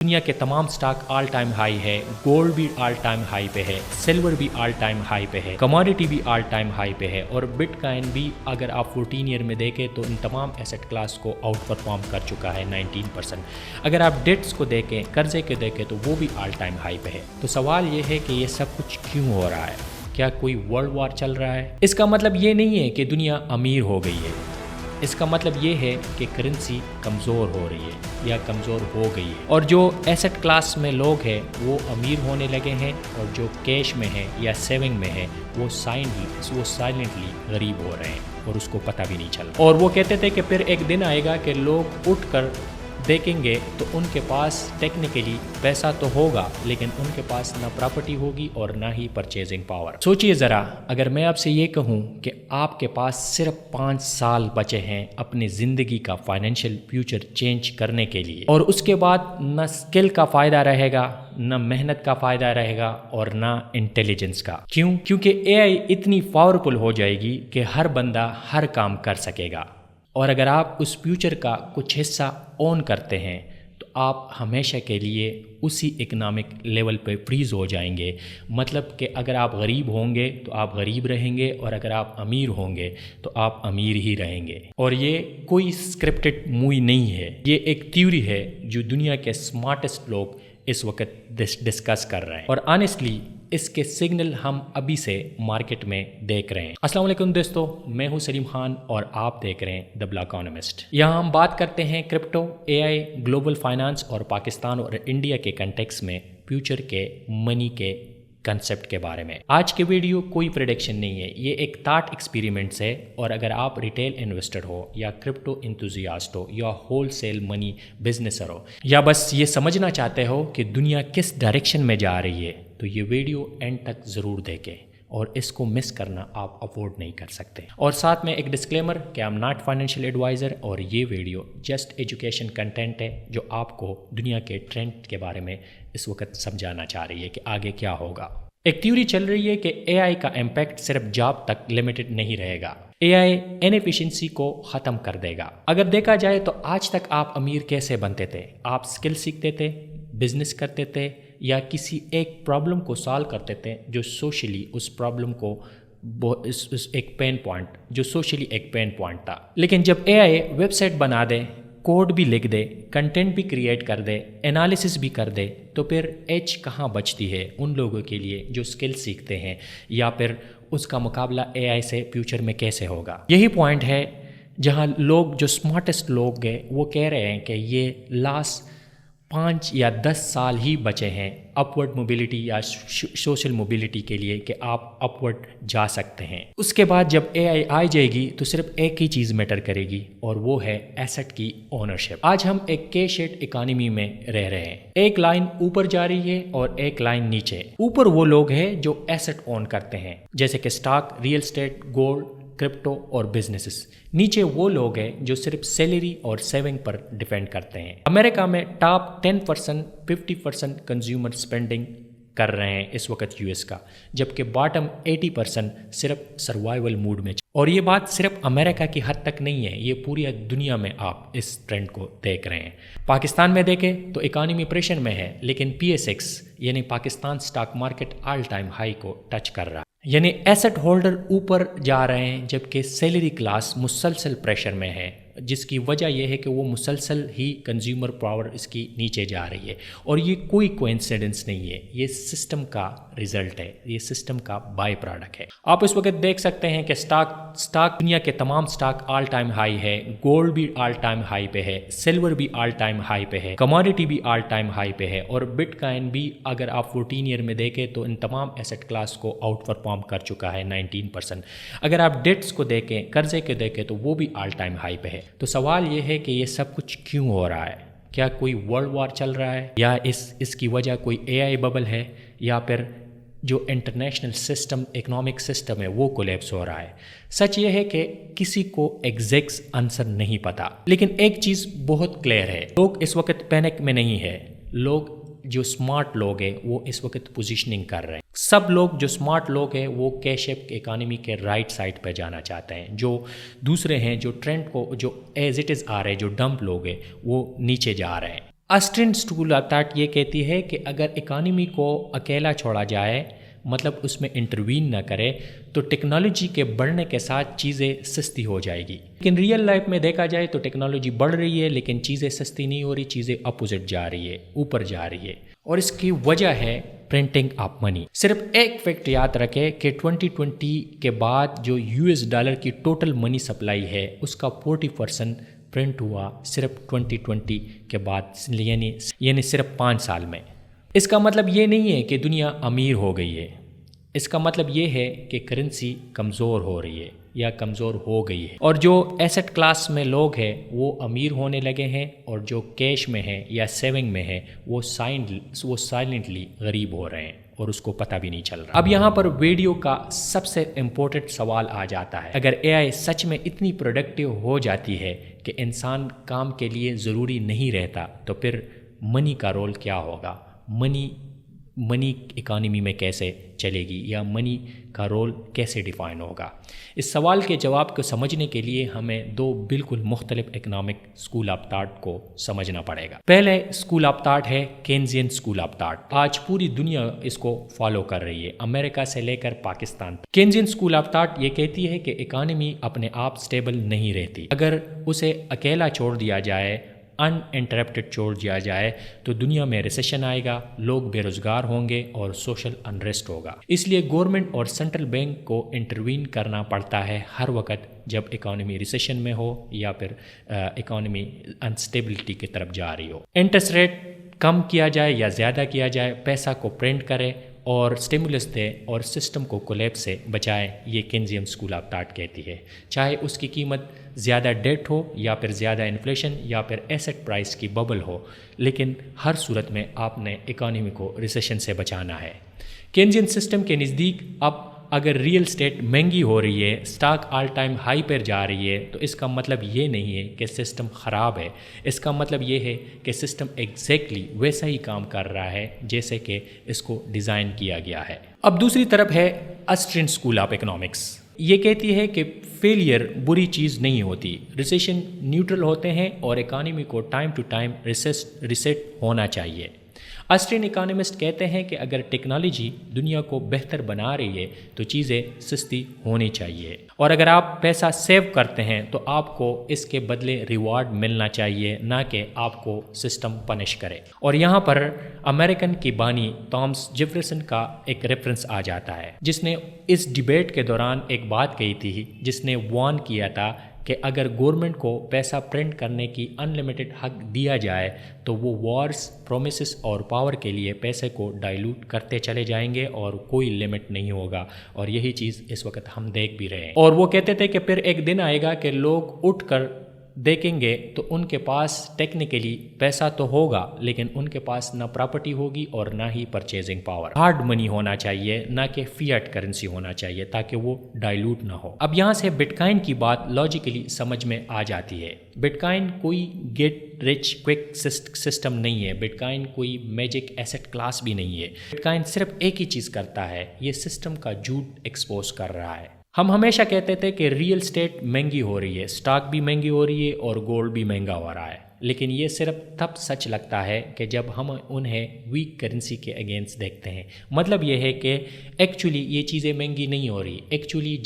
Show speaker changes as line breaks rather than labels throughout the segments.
دنیا کے تمام سٹاک آل ٹائم ہائی ہے، گولڈ بھی آل ٹائم ہائی پہ ہے، سلور بھی آل ٹائم ہائی پہ ہے، کموڈٹی بھی آل ٹائم ہائی پہ ہے، اور بٹ کائن بھی اگر آپ 14 ایئر میں دیکھیں تو ان تمام ایسٹ کلاس کو آؤٹ پرفارم کر چکا ہے 19%۔ اگر آپ ڈیٹس کو دیکھیں، قرضے کے دیکھیں تو وہ بھی آل ٹائم ہائی پہ ہے۔ تو سوال یہ ہے کہ یہ سب کچھ کیوں ہو رہا ہے؟ کیا کوئی ورلڈ وار چل رہا ہے؟ اس کا مطلب یہ نہیں ہے کہ دنیا امیر ہو گئی ہے، اس کا مطلب یہ ہے کہ کرنسی کمزور ہو رہی ہے یا کمزور ہو گئی ہے، اور جو ایسٹ کلاس میں لوگ ہیں وہ امیر ہونے لگے ہیں، اور جو کیش میں ہے یا سیونگ میں ہے وہ سائلنٹلی غریب ہو رہے ہیں اور اس کو پتہ بھی نہیں چلا۔ اور وہ کہتے تھے کہ پھر ایک دن آئے گا کہ لوگ اٹھ کر دیکھیں گے تو ان کے پاس ٹیکنیکلی پیسہ تو ہوگا لیکن ان کے پاس نہ پراپرٹی ہوگی اور نہ ہی پرچیزنگ پاور۔ سوچئے ذرا، اگر میں آپ سے یہ کہوں کہ آپ کے پاس صرف 5 سال بچے ہیں اپنی زندگی کا فائنینشیل فیوچر چینج کرنے کے لیے، اور اس کے بعد نہ اسکل کا فائدہ رہے گا، نہ محنت کا فائدہ رہے گا، اور نہ انٹیلیجنس کا۔ کیوں؟ کیونکہ اے آئی اتنی پاورفل ہو جائے گی کہ ہر بندہ ہر کام کر سکے گا، اور اگر آپ اس فیوچر کا کچھ حصہ اون کرتے ہیں تو آپ ہمیشہ کے لیے اسی اکنامک لیول پہ فریز ہو جائیں گے۔ مطلب کہ اگر آپ غریب ہوں گے تو آپ غریب رہیں گے، اور اگر آپ امیر ہوں گے تو آپ امیر ہی رہیں گے۔ اور یہ کوئی اسکرپٹڈ مووی نہیں ہے، یہ ایک تھیوری ہے جو دنیا کے سمارٹسٹ لوگ اس وقت ڈسکس کر رہے ہیں، اور آنیسٹلی اس کے سگنل ہم ابھی سے مارکیٹ میں دیکھ رہے ہیں۔ السلام علیکم دوستو، میں ہوں سلیم خان اور آپ دیکھ رہے ہیں دی بلا اکانومسٹ۔ یہاں ہم بات کرتے ہیں کرپٹو، اے آئی، گلوبل فائنانس اور پاکستان اور انڈیا کے کنٹیکس میں فیوچر کے منی کے کنسپٹ کے بارے میں۔ آج کی ویڈیو کوئی پریڈکشن نہیں ہے، یہ ایک تھاٹ ایکسپیریمنٹس ہے، اور اگر آپ ریٹیل انویسٹر ہو یا کرپٹو انتھوزیاسٹ ہو یا ہول سیل منی بزنسر ہو، یا بس یہ سمجھنا چاہتے ہو کہ دنیا کس ڈائریکشن میں جا رہی ہے، تو یہ ویڈیو اینڈ تک ضرور دیکھیں، اور اس کو مس کرنا آپ افورڈ نہیں کر سکتے۔ اور ساتھ میں ایک ڈسکلیمر کہ I am not financial adviser, اور یہ ویڈیو جسٹ ایجوکیشن کنٹینٹ ہے جو آپ کو دنیا کے ٹرینڈ کے بارے میں اس وقت سمجھانا چاہ رہی ہے کہ آگے کیا ہوگا۔ ایک تھیوری چل رہی ہے کہ اے آئی کا امپیکٹ صرف جاب تک لمیٹڈ نہیں رہے گا، اے آئی انیفیشنسی کو ختم کر دے گا۔ اگر دیکھا جائے تو آج تک آپ امیر کیسے بنتے تھے؟ آپ اسکل سیکھتے تھے، بزنس کرتے تھے، یا کسی ایک پرابلم کو سالو کرتے تھے جو سوشلی اس پرابلم کو ایک پین پوائنٹ، جو سوشلی ایک پین پوائنٹ تھا۔ لیکن جب اے آئی ویب سائٹ بنا دے، کوڈ بھی لکھ دے، کنٹینٹ بھی کریٹ کر دے، انالیسس بھی کر دے، تو پھر ایج کہاں بچتی ہے ان لوگوں کے لیے جو اسکل سیکھتے ہیں، یا پھر اس کا مقابلہ اے آئی سے فیوچر میں کیسے ہوگا؟ یہی پوائنٹ ہے جہاں لوگ، جو سمارٹسٹ لوگ ہیں، وہ کہہ رہے ہیں کہ یہ لاسٹ 5 یا 10 سال ہی بچے ہیں اپورڈ موبیلٹی یا سوشل موبیلٹی کے لیے کہ آپ اپورڈ جا سکتے ہیں۔ اس کے بعد جب اے آئی آ جائے گی تو صرف ایک ہی چیز میٹر کرے گی، اور وہ ہے ایسٹ کی اونرشپ۔ آج ہم ایک کے شیٹ اکانومی میں رہ رہے ہیں، ایک لائن اوپر جا رہی ہے اور ایک لائن نیچے۔ اوپر وہ لوگ ہیں جو ایسٹ اون کرتے ہیں جیسے کہ stock, real estate, gold, crypto اور بزنسز۔ نیچے وہ لوگ ہیں جو صرف سیلری اور سیونگ پر ڈیپینڈ کرتے ہیں۔ امریکہ میں ٹاپ 10%، 50% کنزیومر اسپینڈنگ کر رہے ہیں اس وقت یو ایس کا، جبکہ باٹم 80% صرف سروائیول موڈ میں۔ اور یہ بات صرف امریکہ کی حد تک نہیں ہے، یہ پوری دنیا میں آپ اس ٹرینڈ کو دیکھ رہے ہیں۔ پاکستان میں دیکھیں تو اکانومی پریشر میں ہے، لیکن PSX یعنی Pakistan stock market all time high کو ٹچ کر رہا ہے، یعنی ایسٹ ہولڈر اوپر جا رہے ہیں، جبکہ سیلری کلاس مسلسل پریشر میں ہے، جس کی وجہ یہ ہے کہ وہ مسلسل ہی کنزیومر پاور اس کی نیچے جا رہی ہے۔ اور یہ کوئی کوئنسیڈنس نہیں ہے، یہ سسٹم کا ریزلٹ ہے، یہ سسٹم کا بائی پروڈکٹ ہے۔ آپ اس وقت دیکھ سکتے ہیں کہ سٹاک دنیا کے تمام سٹاک آل ٹائم ہائی ہے، گولڈ بھی آل ٹائم ہائی پہ ہے، سلور بھی آل ٹائم ہائی پہ ہے، کموڈٹی بھی آل ٹائم ہائی پہ ہے، اور بٹ کائن بھی اگر آپ 14 ایئر میں دیکھیں تو ان تمام ایسٹ کلاس کو آؤٹ پرفارم کر چکا ہے 19%۔ اگر آپ ڈیٹس کو دیکھیں، قرضے کے دیکھیں، تو وہ بھی آل ٹائم ہائی پہ ہے۔ تو سوال یہ ہے کہ یہ سب کچھ کیوں ہو رہا ہے؟ کیا کوئی ورلڈ وار چل رہا ہے، یا اس کی وجہ کوئی اے آئی ببل ہے، یا پھر جو انٹرنیشنل سسٹم، اکنامک سسٹم ہے وہ کولیپس ہو رہا ہے؟ سچ یہ ہے کہ کسی کو ایگزیکٹ آنسر نہیں پتا، لیکن ایک چیز بہت کلیئر ہے، لوگ اس وقت پینک میں نہیں ہے۔ لوگ جو سمارٹ لوگ ہیں وہ اس وقت پوزیشننگ کر رہے ہیں۔ سب لوگ جو سمارٹ لوگ ہیں وہ کیش ایپ اکانومی کے رائٹ سائڈ پہ جانا چاہتے ہیں۔ جو دوسرے ہیں جو ٹرینڈ کو جو ایز اٹ از آ رہے ہیں، جو ڈمپ لوگ ہیں وہ نیچے جا رہے ہیں۔ اسٹرن اسکول آف تھاٹ یہ کہتی ہے کہ اگر اکانومی کو اکیلا چھوڑا جائے، مطلب اس میں انٹروین نہ کرے، تو ٹیکنالوجی کے بڑھنے کے ساتھ چیزیں سستی ہو جائے گی. لیکن ریئل لائف میں دیکھا جائے تو ٹیکنالوجی بڑھ رہی ہے لیکن چیزیں سستی نہیں ہو رہی، چیزیں اپوزٹ جا رہی ہے، اوپر جا رہی ہے. اور اس کی وجہ ہے پرنٹنگ آف منی. صرف ایک فیکٹ یاد رکھے کہ 2020 کے بعد جو $US کی ٹوٹل منی سپلائی ہے اس کا 40% پرنٹ ہوا صرف 2020 کے بعد، یعنی صرف 5 سال میں. اس کا مطلب یہ نہیں ہے کہ دنیا امیر ہو گئی ہے، اس کا مطلب یہ ہے کہ کرنسی کمزور ہو رہی ہے یا کمزور ہو گئی ہے، اور جو ایسٹ کلاس میں لوگ ہیں وہ امیر ہونے لگے ہیں، اور جو کیش میں ہیں یا سیونگ میں ہیں وہ سائلنٹلی غریب ہو رہے ہیں اور اس کو پتہ بھی نہیں چل رہا. اب یہاں پر ویڈیو کا سب سے امپورٹنٹ سوال آ جاتا ہے، اگر اے آئی سچ میں اتنی پروڈکٹیو ہو جاتی ہے کہ انسان کام کے لیے ضروری نہیں رہتا، تو پھر منی کا رول کیا ہوگا؟ منی اکانومی میں کیسے چلے گی، یا منی کا رول کیسے ڈیفائن ہوگا؟ اس سوال کے جواب کو سمجھنے کے لیے ہمیں 2 بالکل مختلف اکنامک اسکول آف تھاٹ کو سمجھنا پڑے گا. پہلے اسکول آف تھاٹ ہے کینزین اسکول آف تھاٹ. آج پوری دنیا اس کو فالو کر رہی ہے، امریکہ سے لے کر پاکستان تک. کینزین اسکول آف تھاٹ یہ کہتی ہے کہ اکانومی اپنے آپ سٹیبل نہیں رہتی. اگر اسے اکیلا چھوڑ دیا جائے، ان انٹرپٹڈ چھوڑ دیا جائے، تو دنیا میں ریسیشن آئے گا، لوگ بے روزگار ہوں گے اور سوشل انریسٹ ہوگا. اس لیے گورنمنٹ اور سینٹرل بینک کو انٹروین کرنا پڑتا ہے ہر وقت جب اکانومی ریسیشن میں ہو یا پھر اکانومی انسٹیبلٹی کی طرف جا رہی ہو. انٹرسٹ ریٹ کم کیا جائے یا زیادہ کیا جائے، پیسہ کو پرنٹ کرے اور سٹیمولس دے اور سسٹم کو کولیپس سے بچائے، یہ کینزین اسکول آف تھاٹ کہتی ہے. چاہے اس کی قیمت زیادہ ڈیٹ ہو یا پھر زیادہ انفلیشن یا پھر ایسٹ پرائس کی ببل ہو، لیکن ہر صورت میں آپ نے اکانومی کو ریسیشن سے بچانا ہے. کینزین سسٹم کے نزدیک اب اگر ریئل اسٹیٹ مہنگی ہو رہی ہے، سٹاک آل ٹائم ہائی پر جا رہی ہے، تو اس کا مطلب یہ نہیں ہے کہ سسٹم خراب ہے. اس کا مطلب یہ ہے کہ سسٹم ایگزیکٹلی ویسا ہی کام کر رہا ہے جیسے کہ اس کو ڈیزائن کیا گیا ہے. اب دوسری طرف ہے اسٹرن اسکول آف اکنامکس. یہ کہتی ہے کہ فیلئر بری چیز نہیں ہوتی، ریسیشن نیوٹرل ہوتے ہیں اور اکانومی کو ٹائم ٹو ٹائم ریسیٹ ہونا چاہیے. اسٹرن اکانومسٹ کہتے ہیں کہ اگر ٹیکنالوجی دنیا کو بہتر بنا رہی ہے تو چیزیں سستی ہونی چاہیے، اور اگر آپ پیسہ سیو کرتے ہیں تو آپ کو اس کے بدلے ریوارڈ ملنا چاہیے، نہ کہ آپ کو سسٹم پنش کرے. اور یہاں پر امریکن کی بانی تھامس جیفرسن کا ایک ریفرنس آ جاتا ہے، جس نے اس ڈیبیٹ کے دوران ایک بات کہی تھی، جس نے وارن کیا تھا کہ اگر گورنمنٹ کو پیسہ پرنٹ کرنے کی ان لمیٹڈ حق دیا جائے تو وہ وارز، پرومسز اور پاور کے لیے پیسے کو ڈائلوٹ کرتے چلے جائیں گے اور کوئی لمٹ نہیں ہوگا. اور یہی چیز اس وقت ہم دیکھ بھی رہے ہیں. اور وہ کہتے تھے کہ پھر ایک دن آئے گا کہ لوگ اٹھ کر دیکھیں گے تو ان کے پاس ٹیکنیکلی پیسہ تو ہوگا لیکن ان کے پاس نہ پراپرٹی ہوگی اور نہ ہی پرچیزنگ پاور. ہارڈ منی ہونا چاہیے، نہ کہ فیاٹ کرنسی ہونا چاہیے تاکہ وہ ڈائلوٹ نہ ہو. اب یہاں سے بٹ کائن کی بات لاجیکلی سمجھ میں آ جاتی ہے. بٹ کائن کوئی گیٹ رچ کوئک سسٹم نہیں ہے، بٹ کائن کوئی میجک ایسٹ کلاس بھی نہیں ہے. بٹ کائن صرف ایک ہی چیز کرتا ہے، یہ سسٹم کا جھوٹ ایکسپوز کر رہا ہے. ہم ہمیشہ کہتے تھے کہ ریئل اسٹیٹ مہنگی ہو رہی ہے، سٹاک بھی مہنگی ہو رہی ہے اور گولڈ بھی مہنگا ہو رہا ہے، لیکن یہ صرف تب سچ لگتا ہے کہ جب ہم انہیں ویک کرنسی کے اگینسٹ دیکھتے ہیں. مطلب یہ ہے کہ ایکچولی یہ چیزیں مہنگی نہیں ہو رہی، ایکچولی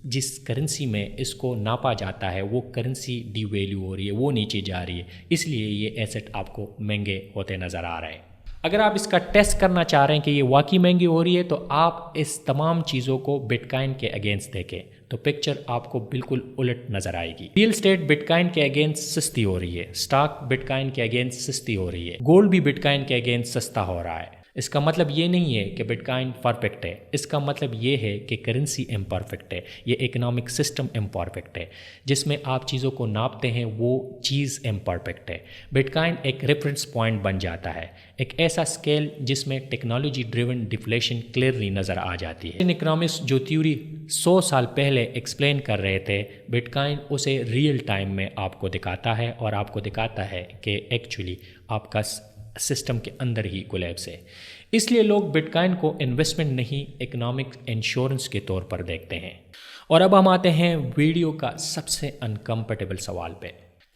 جس کرنسی میں اس کو ناپا جاتا ہے وہ کرنسی ڈی ویلیو ہو رہی ہے، وہ نیچے جا رہی ہے، اس لیے یہ ایسٹ آپ کو مہنگے ہوتے نظر آ رہے ہیں. اگر آپ اس کا ٹیسٹ کرنا چاہ رہے ہیں کہ یہ واقعی مہنگی ہو رہی ہے تو آپ اس تمام چیزوں کو بٹ کائن کے اگینسٹ دیکھیں تو پکچر آپ کو بالکل الٹ نظر آئے گی. ریئل اسٹیٹ بٹ کائن کے اگینسٹ سستی ہو رہی ہے، سٹاک بٹ کائن کے اگینسٹ سستی ہو رہی ہے، گولڈ بھی بٹ کائن کے اگینسٹ سستا ہو رہا ہے. اس کا مطلب یہ نہیں ہے کہ بٹ کائن پرفیکٹ ہے، اس کا مطلب یہ ہے کہ کرنسی امپرفیکٹ ہے، یہ اکنامک سسٹم امپرفیکٹ ہے. جس میں آپ چیزوں کو ناپتے ہیں وہ چیز امپرفیکٹ ہے. بٹ کائن ایک ریفرنس پوائنٹ بن جاتا ہے، ایک ایسا اسکیل جس میں ٹیکنالوجی ڈریون ڈیفلیشن کلیئرلی نظر آ جاتی ہے. اکنامکس جو تھیوری 100 سال پہلے ایکسپلین کر رہے تھے، بٹ کائن اسے ریئل ٹائم میں آپ کو دکھاتا ہے اور آپ کو دکھاتا ہے کہ ایکچولی آپ کا سسٹم کے اندر ہی کولیپس ہے. اس لیے لوگ بٹ کائن کو انویسٹمنٹ نہیں، اکنامک انشورنس کے طور پر دیکھتے ہیں. اور اب ہم آتے ہیں ویڈیو کا سب سے انکمفرٹیبل سوال پہ